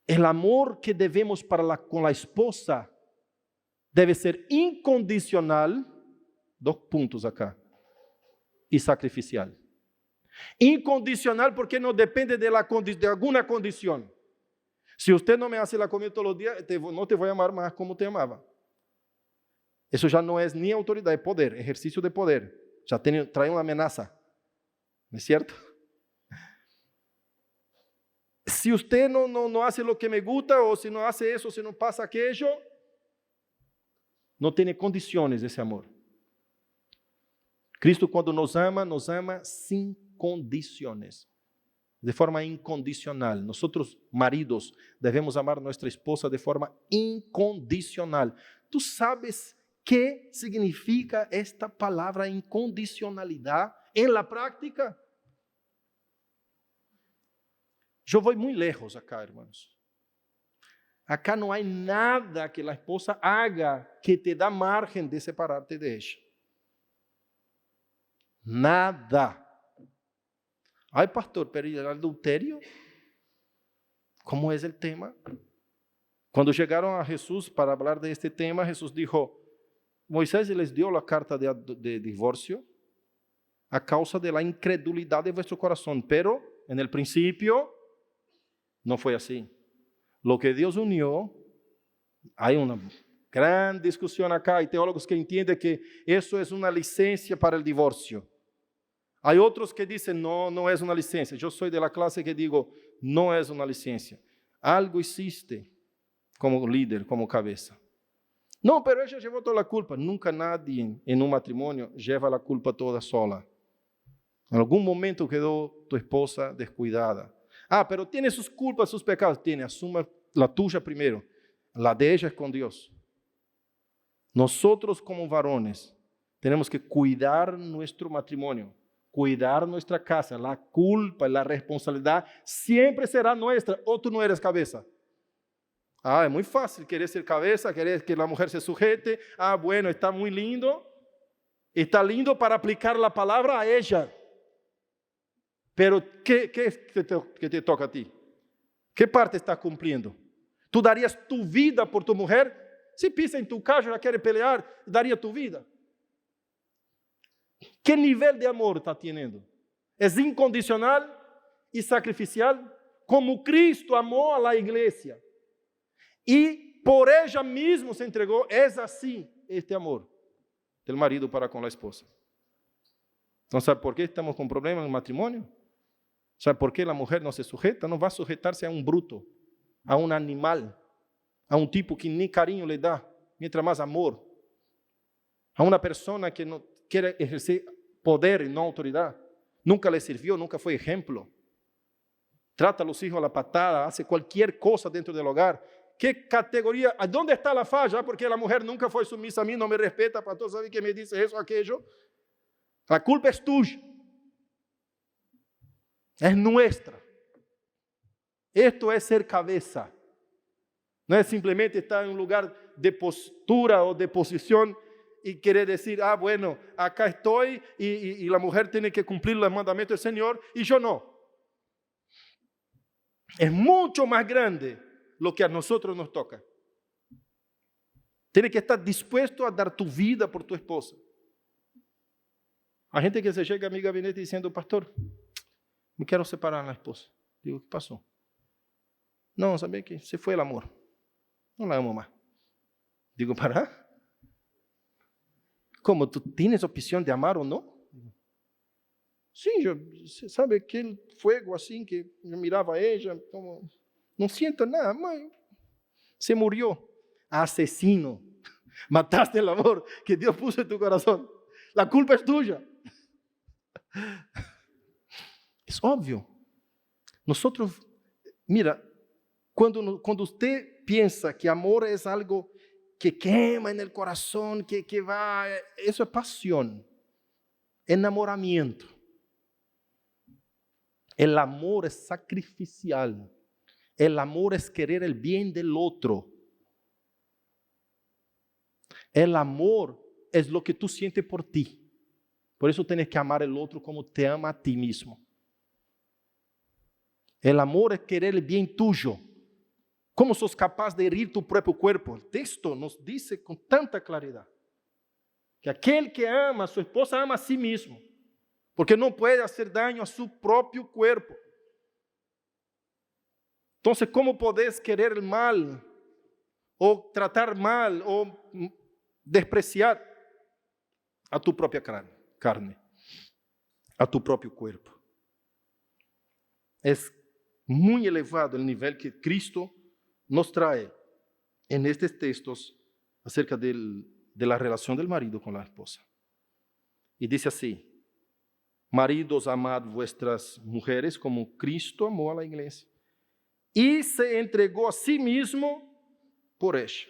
Speaker 1: El amor que debemos con la esposa debe ser incondicional, 2 puntos acá, y sacrificial. Incondicional porque no depende de alguna condición. Si usted no me hace la comida todos los días, no te voy a amar más como te amaba. Eso ya no es ni autoridad, es poder, ejercicio de poder. Ya trae una amenaza, ¿no es cierto? Si usted no hace lo que me gusta, o si no hace eso, si no pasa aquello, no tiene condiciones ese amor. Cristo cuando nos ama sin condiciones, de forma incondicional. Nosotros, maridos, debemos amar a nuestra esposa de forma incondicional. ¿Tú sabes qué significa esta palabra incondicionalidad en la práctica? Yo voy muy lejos acá, hermanos. Acá no hay nada que la esposa haga que te da margen de separarte de ella. Nada. Ay, pastor, pero ¿y el adulterio? ¿Cómo es el tema? Cuando llegaron a Jesús para hablar de este tema, Jesús dijo, Moisés les dio la carta de divorcio a causa de la incredulidad de vuestro corazón, pero en el principio no fue así. Lo que Dios unió, hay una gran discusión acá, hay teólogos que entienden que eso es una licencia para el divorcio. Hay otros que dicen, no es una licencia. Yo soy de la clase que digo, no es una licencia. Algo hiciste como líder, como cabeza. No, pero ella llevó toda la culpa. Nunca nadie en un matrimonio lleva la culpa toda sola. En algún momento quedó tu esposa descuidada. Ah, pero tiene sus culpas, sus pecados. Tiene, asuma la tuya primero. La de ella es con Dios. Nosotros como varones tenemos que cuidar nuestro matrimonio. Cuidar nuestra casa, la culpa, la responsabilidad siempre será nuestra, o tú no eres cabeza. Ah, es muy fácil querer ser cabeza, querer que la mujer se sujete. Ah, bueno, está muy lindo. Está lindo para aplicar la palabra a ella. Pero ¿qué te toca a ti? ¿Qué parte estás cumpliendo? ¿Tú darías tu vida por tu mujer? Si pisa en tu casa, ella quiere pelear, daría tu vida. ¿Qué nivel de amor está teniendo? ¿Es incondicional y sacrificial? Como Cristo amó a la iglesia y por ella mismo se entregó. Es así este amor del marido para con la esposa. ¿No sabe por qué estamos con problemas en el matrimonio? ¿Sabe por qué la mujer no se sujeta? No va a sujetarse a un bruto, a un animal, a un tipo que ni cariño le da, mientras más amor. A una persona que no quiere ejercer poder y no autoridad. Nunca le sirvió, nunca fue ejemplo. Trata a los hijos a la patada, hace cualquier cosa dentro del hogar. ¿Qué categoría? ¿A dónde está la falla? Porque la mujer nunca fue sumisa a mí, no me respeta, pastor, ¿sabe que me dice eso, aquello? La culpa es tuya. Es nuestra. Esto es ser cabeza. No es simplemente estar en un lugar de postura o de posición y querer decir, ah, bueno, acá estoy y la mujer tiene que cumplir los mandamientos del Señor y yo no. Es mucho más grande lo que a nosotros nos toca. Tienes que estar dispuesto a dar tu vida por tu esposa. Hay gente que se llega a mi gabinete diciendo, pastor, me quiero separar de la esposa. Digo, ¿qué pasó? No, ¿sabes qué? Se fue el amor. No la amo más. Digo, ¿para? ¿Cómo? ¿Tú tienes opción de amar o no? Sí, sabe aquel fuego así que yo miraba a ella, como, no siento nada, se murió. Asesino, mataste el amor que Dios puso en tu corazón. La culpa es tuya. Es obvio. Nosotros, mira, cuando usted piensa que amor es algo que quema en el corazón, que va, eso es pasión, enamoramiento. El amor es sacrificial. El amor es querer el bien del otro. El amor es lo que tú sientes por ti. Por eso tienes que amar al otro como te ama a ti mismo. El amor es querer el bien tuyo. ¿Cómo sos capaz de herir tu propio cuerpo? El texto nos dice con tanta claridad que aquel que ama a su esposa ama a sí mismo, porque no puede hacer daño a su propio cuerpo. Entonces, ¿cómo podés querer el mal o tratar mal o despreciar a tu propia carne, a tu propio cuerpo? Es muy elevado el nivel que Cristo nos trae en estos textos acerca de la relación del marido con la esposa. Y dice así: maridos, amad vuestras mujeres como Cristo amó a la iglesia y se entregó a sí mismo por ella.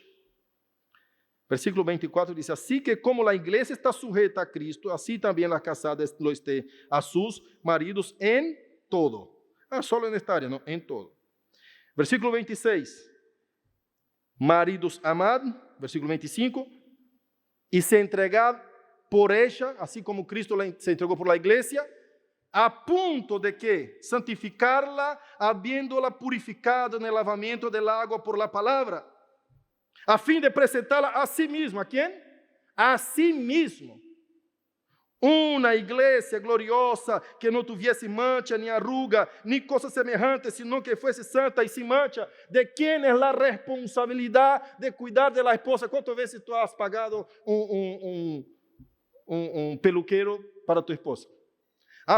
Speaker 1: Versículo 24 dice, así que como la iglesia está sujeta a Cristo, así también las casadas lo estén a sus maridos en todo. Solo en esta área, no, en todo. Versículo 26, maridos, amad, versículo 25, y se entregad por ella, así como Cristo se entregó por la iglesia, a punto de que santificarla, habiéndola purificado en el lavamiento del agua por la palabra, a fin de presentarla a sí mismo. ¿A quién? A sí mismo. Una iglesia gloriosa que no tuviese mancha ni arruga, ni cosa semejante, sino que fuese santa y sin mancha. ¿De quién es la responsabilidad de cuidar de la esposa? ¿Cuántas veces tú has pagado un peluquero para tu esposa?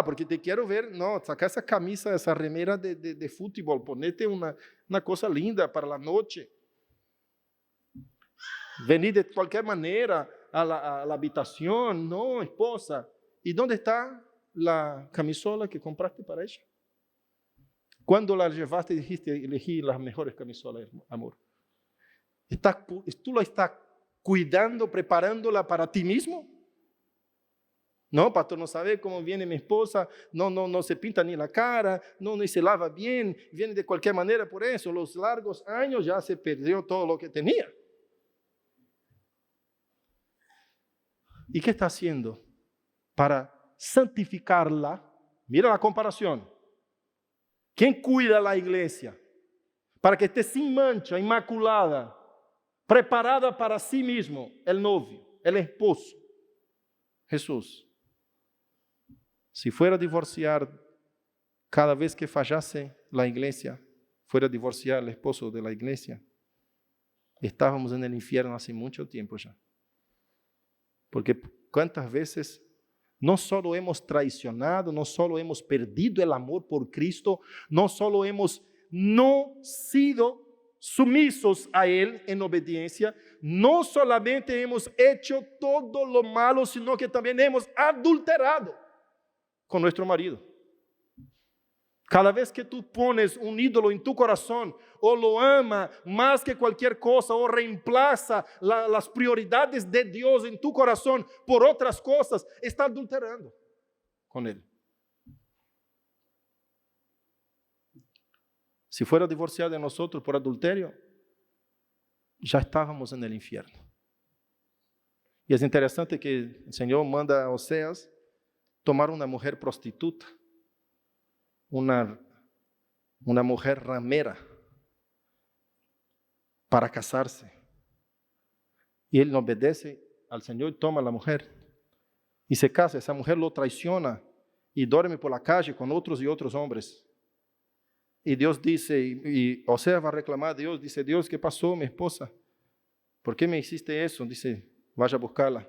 Speaker 1: Porque te quiero ver, no, saca esa camisa, esa remera de fútbol, ponete una cosa linda para la noche. Venir de cualquier manera a la habitación. No, esposa. ¿Y dónde está la camisola que compraste para ella? ¿Cuándo la llevaste y dijiste, elegí las mejores camisolas, amor? ¿Tú la estás cuidando, preparándola para ti mismo? No, pastor, no sabe cómo viene mi esposa, no se pinta ni la cara, ni se lava bien, viene de cualquier manera. Por eso, los largos años ya se perdió todo lo que tenía. ¿Y qué está haciendo para santificarla? Mira la comparación. ¿Quién cuida la iglesia? Para que esté sin mancha, inmaculada, preparada para sí mismo, el novio, el esposo. Jesús. Si fuera a divorciar cada vez que fallase la iglesia, fuera a divorciar el esposo de la iglesia, estábamos en el infierno hace mucho tiempo ya. Porque cuántas veces no solo hemos traicionado, no solo hemos perdido el amor por Cristo, no solo hemos no sido sumisos a Él en obediencia, no solamente hemos hecho todo lo malo, sino que también hemos adulterado con nuestro marido. Cada vez que tú pones un ídolo en tu corazón, o lo ama más que cualquier cosa, o reemplaza las prioridades de Dios en tu corazón por otras cosas, está adulterando con Él. Si fuera divorciado de nosotros por adulterio, ya estábamos en el infierno. Y es interesante que el Señor manda a Oseas tomar una mujer prostituta, una mujer ramera, para casarse. Y él no obedece al Señor y toma a la mujer y se casa. Esa mujer lo traiciona y duerme por la calle con otros y otros hombres. Y Dios dice, y Oseas va a reclamar a Dios, dice: Dios, ¿qué pasó, mi esposa? ¿Por qué me hiciste eso? Dice: vaya a buscarla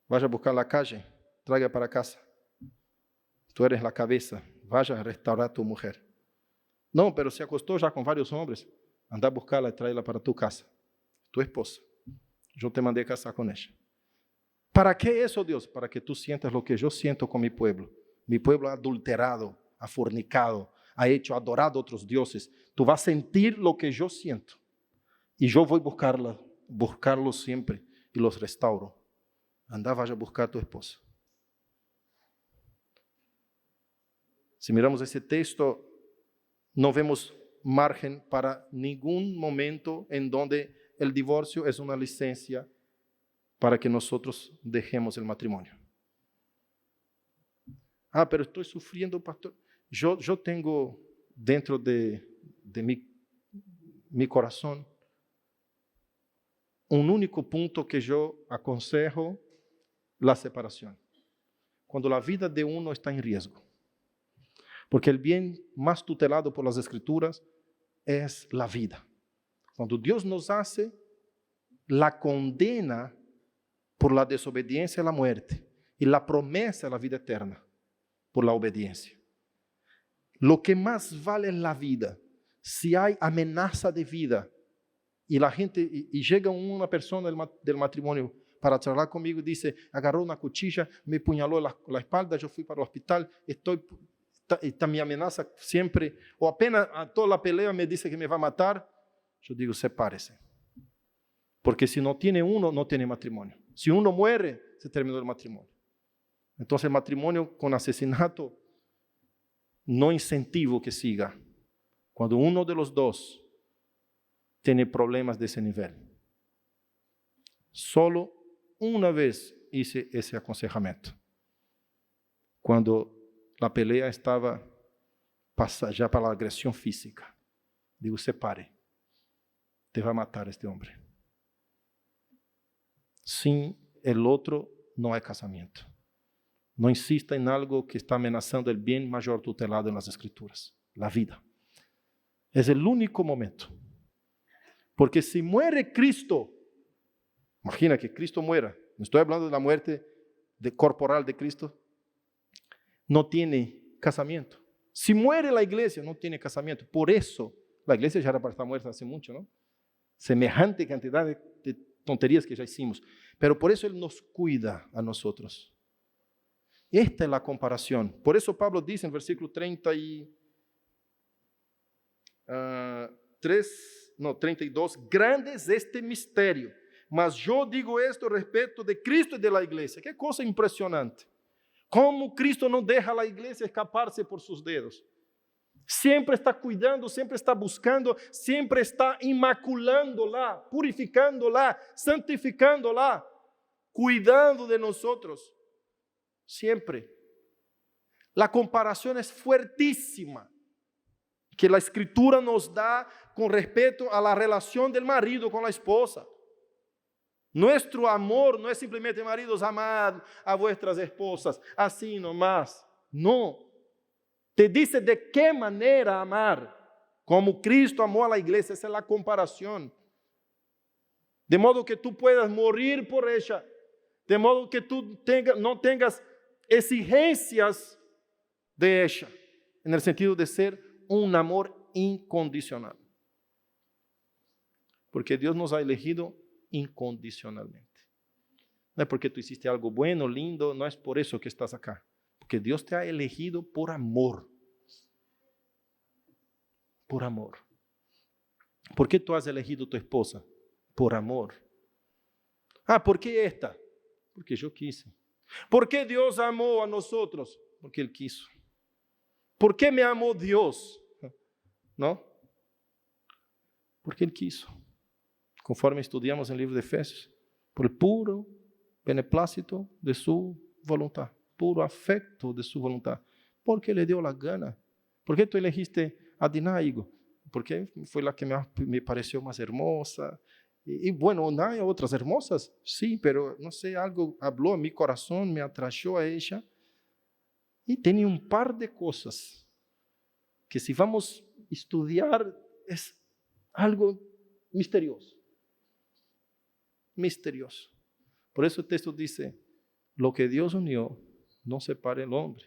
Speaker 1: a la calle, traiga para casa. Tú eres la cabeza, vaya a restaurar a tu mujer. No, pero se acostó ya con varios hombres. Anda a buscarla y tráela para tu casa, tu esposa. Yo te mandé a casar con ella. ¿Para qué eso, Dios? Para que tú sientas lo que yo siento con mi pueblo. Mi pueblo ha adulterado, ha fornicado, ha adorado a otros dioses. Tú vas a sentir lo que yo siento. Y yo voy a buscarlos siempre y los restauro. Anda, vaya a buscar a tu esposa. Si miramos ese texto, no vemos margen para ningún momento en donde el divorcio es una licencia para que nosotros dejemos el matrimonio. Pero estoy sufriendo, pastor. Yo tengo dentro de mi corazón un único punto que yo aconsejo: la separación. Cuando la vida de uno está en riesgo. Porque el bien más tutelado por las Escrituras es la vida. Cuando Dios nos hace, la condena por la desobediencia a la muerte y la promesa a la vida eterna por la obediencia. Lo que más vale es la vida. Si hay amenaza de vida y la gente, y llega una persona del matrimonio para charlar conmigo y dice: agarró una cuchilla, me puñaló la espalda, yo fui para el hospital, está mi amenaza siempre, o apenas a toda la pelea me dice que me va a matar. Yo digo: sepárese. Porque si no tiene uno, no tiene matrimonio. Si uno muere, se terminó el matrimonio. Entonces el matrimonio con asesinato no incentivo que siga. Cuando uno de los dos tiene problemas de ese nivel. Solo una vez hice ese aconsejamiento. Cuando la pelea estaba ya para la agresión física. Digo: separe. Te va a matar este hombre. Sin el otro no hay casamiento. No insista en algo que está amenazando el bien mayor tutelado en las Escrituras, la vida. Es el único momento. Porque si muere Cristo, imagina que Cristo muera, no estoy hablando de la muerte corporal de Cristo, no tiene casamiento. Si muere la iglesia, no tiene casamiento. Por eso, la iglesia ya era para estar muerta hace mucho, ¿no? Semejante cantidad de tonterías que ya hicimos. Pero por eso Él nos cuida a nosotros. Esta es la comparación. Por eso Pablo dice en versículo 32, grande es este misterio. mas yo digo esto respecto de Cristo y de la iglesia. Qué cosa impresionante. Cómo Cristo no deja a la iglesia escaparse por sus dedos. Siempre está cuidando, siempre está buscando, siempre está inmaculándola, purificándola, santificándola, cuidando de nosotros. Siempre. La comparación es fuertísima que la Escritura nos da con respecto a la relación del marido con la esposa. Nuestro amor no es simplemente, maridos, amad a vuestras esposas, así nomás. No. Te dice de qué manera amar, como Cristo amó a la iglesia. Esa es la comparación. De modo que tú puedas morir por ella, de modo que tú no tengas exigencias de ella, en el sentido de ser un amor incondicional. Porque Dios nos ha elegido incondicionalmente. No es porque tú hiciste algo bueno, lindo, no es por eso que estás acá. Porque Dios te ha elegido por amor. Por amor. ¿Por qué tú has elegido tu esposa? Por amor. ¿Por qué esta? Porque yo quise. ¿Por qué Dios amó a nosotros? Porque Él quiso. ¿Por qué me amó Dios? ¿No? Porque Él quiso. Conforme estudiamos en el libro de Efesios, por el puro beneplácito de su voluntad, puro afecto de su voluntad, porque le dio la gana. ¿Por qué tú elegiste a Diná, Igor? Porque fue la que me pareció más hermosa. Y bueno, ¿no hay otras hermosas? Sí, pero no sé, algo habló a mi corazón, me atrajo a ella. Y tenía un par de cosas que si vamos a estudiar es algo misterioso. Misterioso. Por eso el texto dice, lo que Dios unió, no separe el hombre.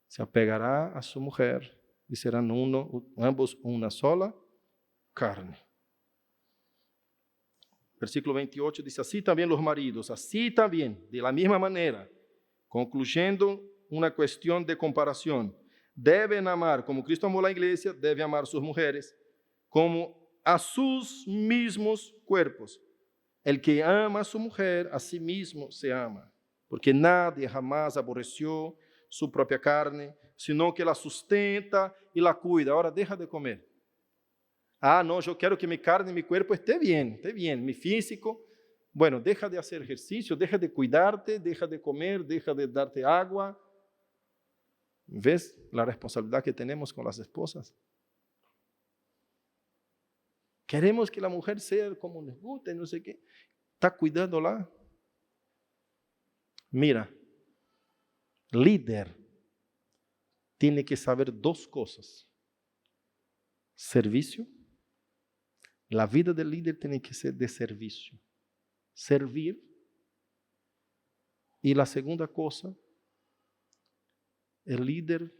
Speaker 1: Se apegará a su mujer y serán ambos una sola carne. Versículo 28 dice, así también los maridos, así también, de la misma manera, concluyendo una cuestión de comparación, deben amar, como Cristo amó a la iglesia, debe amar a sus mujeres, como a sus mismos cuerpos. El que ama a su mujer, a sí mismo se ama, porque nadie jamás aborreció su propia carne, sino que la sustenta y la cuida. Ahora deja de comer. No, yo quiero que mi carne y mi cuerpo esté bien, mi físico. Bueno, deja de hacer ejercicio, deja de cuidarte, deja de comer, deja de darte agua. ¿Ves la responsabilidad que tenemos con las esposas? Queremos que la mujer sea como nos gusta y no sé qué. ¿Está cuidándola? Mira, líder tiene que saber dos cosas. Servicio. La vida del líder tiene que ser de servicio. Servir. Y la segunda cosa, el líder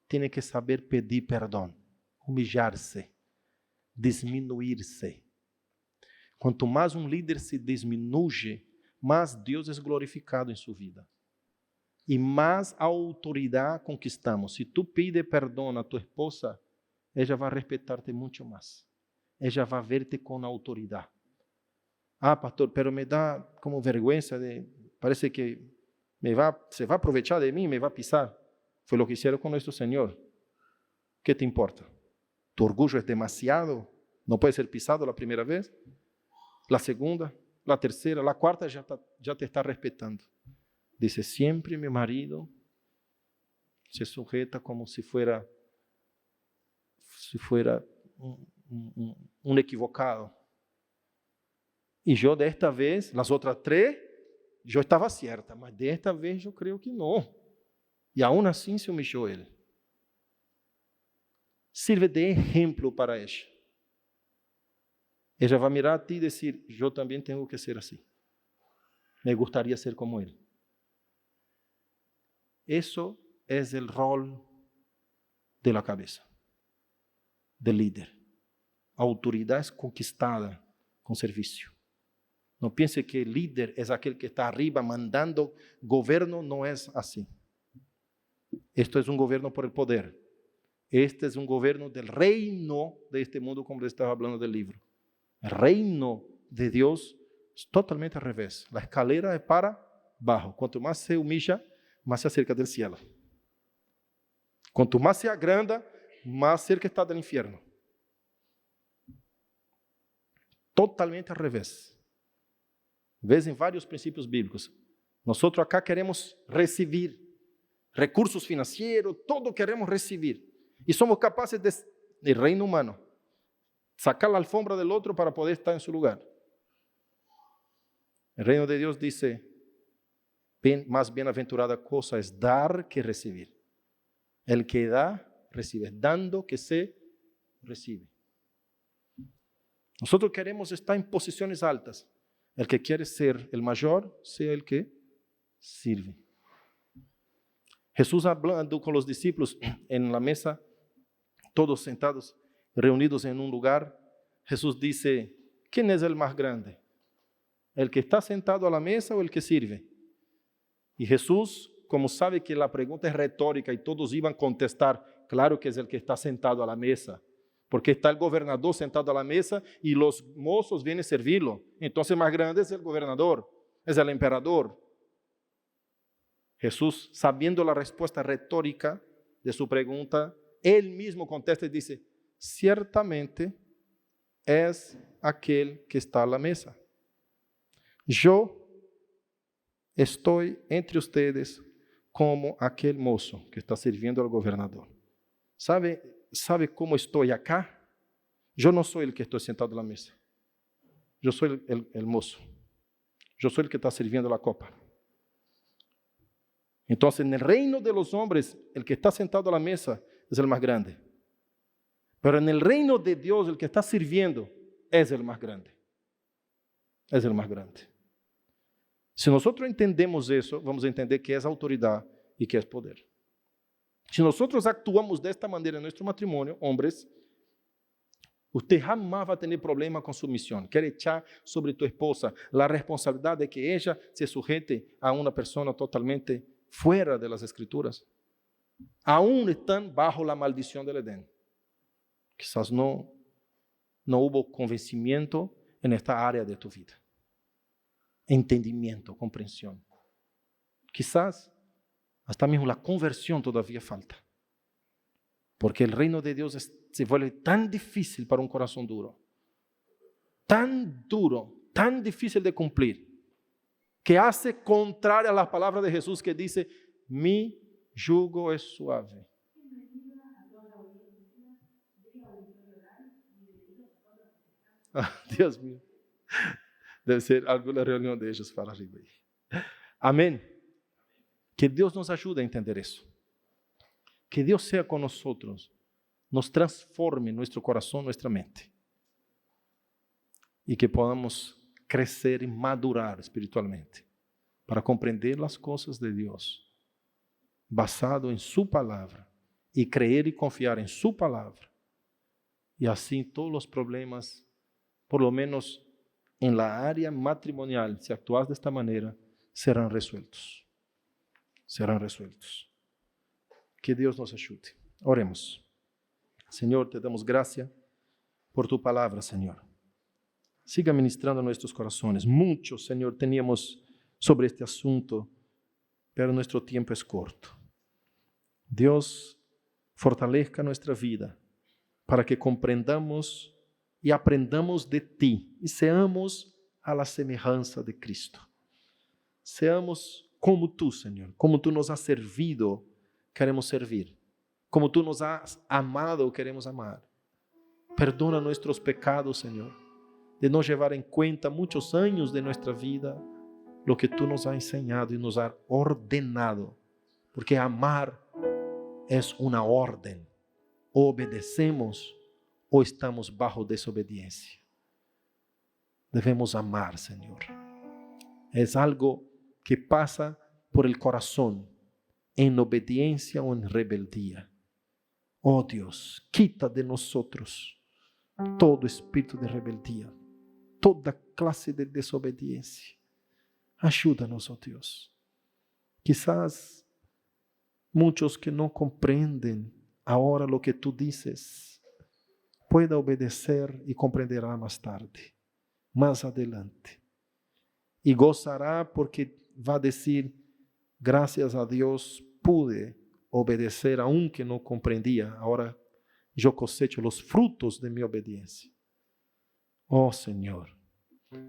Speaker 1: tiene que saber pedir perdón, humillarse, disminuir-se. Quanto mais um líder se diminui, mais Deus é glorificado em sua vida. E mais autoridade conquistamos. Se tu pide perdão a tua esposa, ela vai respeitar-te muito mais. Ela vai ver-te com autoridade. Pastor, pero me dá como vergüenha parece que se vai aproveitar de mim, me vai pisar. Foi o que fizeram com nosso Senhor. ¿Qué te importa? ¿Tu orgullo es demasiado? ¿No puede ser pisado la primera vez? La segunda, la tercera, la cuarta ya te está respetando. Dice, siempre mi marido se sujeta como si fuera un equivocado. Y yo de esta vez, las otras tres, yo estaba cierta, mas de esta vez yo creo que no. Y aún así se humilló él. Sirve de ejemplo para ella. Ella va a mirar a ti y decir, yo también tengo que ser así. Me gustaría ser como él. Eso es el rol de la cabeza, del líder. Autoridad es conquistada con servicio. No piense que el líder es aquel que está arriba mandando. Gobierno no es así. Esto es un gobierno por el poder. Este es un gobierno del reino de este mundo, como les estaba hablando del libro. El reino de Dios es totalmente al revés. La escalera es para abajo. Cuanto más se humilla, más se acerca del cielo. Cuanto más se agranda, más cerca está del infierno. Totalmente al revés. Ves en varios principios bíblicos. Nosotros acá queremos recibir recursos financieros, todo queremos recibir. Y somos capaces de, el reino humano, sacar la alfombra del otro para poder estar en su lugar. El reino de Dios dice, más bienaventurada cosa es dar que recibir. El que da, recibe. Dando que se recibe. Nosotros queremos estar en posiciones altas. El que quiere ser el mayor, sea el que sirve. Jesús hablando con los discípulos en la mesa, todos sentados, reunidos en un lugar, Jesús dice, ¿quién es el más grande? ¿El que está sentado a la mesa o el que sirve? Y Jesús, como sabe que la pregunta es retórica y todos iban a contestar, claro que es el que está sentado a la mesa, porque está el gobernador sentado a la mesa y los mozos vienen a servirlo. Entonces el más grande es el gobernador, es el emperador. Jesús, sabiendo la respuesta retórica de su pregunta, él mismo contesta y dice, ciertamente es aquel que está a la mesa. Yo estoy entre ustedes como aquel mozo que está sirviendo al gobernador. ¿Sabe cómo estoy acá? Yo no soy el que estoy sentado a la mesa. Yo soy el mozo. Yo soy el que está sirviendo la copa. Entonces, en el reino de los hombres, el que está sentado a la mesa es el más grande. Pero en el reino de Dios, el que está sirviendo es el más grande. Es el más grande. Si nosotros entendemos eso, vamos a entender que es autoridad y que es poder. Si nosotros actuamos de esta manera en nuestro matrimonio, hombres, usted jamás va a tener problema con su misión. Quiere echar sobre tu esposa la responsabilidad de que ella se sujete a una persona totalmente fuera de las Escrituras. Aún están bajo la maldición del Edén. Quizás no hubo convencimiento en esta área de tu vida. Entendimiento, comprensión. Quizás hasta mismo la conversión todavía falta. Porque el reino de Dios se vuelve tan difícil para un corazón duro. Tan duro, tan difícil de cumplir. Que hace contraria a las palabras de Jesús que dice, mi yugo es suave. Dios mío. Deve ser alguna reunião de ellos para arriba. Amén. Que Dios nos ayude a entender eso. Que Dios sea con nosotros, nos transforme nuestro corazón, nuestra mente. Y que podamos crecer y madurar espiritualmente para comprender las cosas de Dios, basado en su palabra, y creer y confiar en su palabra. Y así todos los problemas, por lo menos en la área matrimonial, si actúas de esta manera, serán resueltos. Serán resueltos. Que Dios nos ayude. Oremos. Señor, te damos gracias por tu palabra, Señor. Siga ministrando nuestros corazones. Muchos, Señor, teníamos sobre este asunto, pero nuestro tiempo es corto. Dios, fortalezca nuestra vida para que comprendamos y aprendamos de ti y seamos a la semejanza de Cristo. Seamos como tú, Señor, como tú nos has servido, queremos servir. Como tú nos has amado, queremos amar. Perdona nuestros pecados, Señor, de no llevar en cuenta muchos años de nuestra vida lo que tú nos has enseñado y nos has ordenado, porque amar es una orden. O obedecemos o estamos bajo desobediencia. Debemos amar, Señor. Es algo que pasa por el corazón, en obediencia o en rebeldía. Oh Dios, quita de nosotros todo espíritu de rebeldía, toda clase de desobediencia. Ayúdanos, oh Dios. Quizás muchos que no comprenden ahora lo que tú dices, pueda obedecer y comprenderá más tarde.
Speaker 2: más adelante. Y gozará porque va a decir, gracias a Dios pude obedecer aunque no comprendía. Ahora yo cosecho los frutos de mi obediencia. Oh Señor,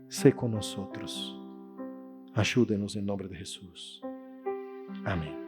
Speaker 2: sé con nosotros. Ayúdenos en nombre de Jesús. Amén.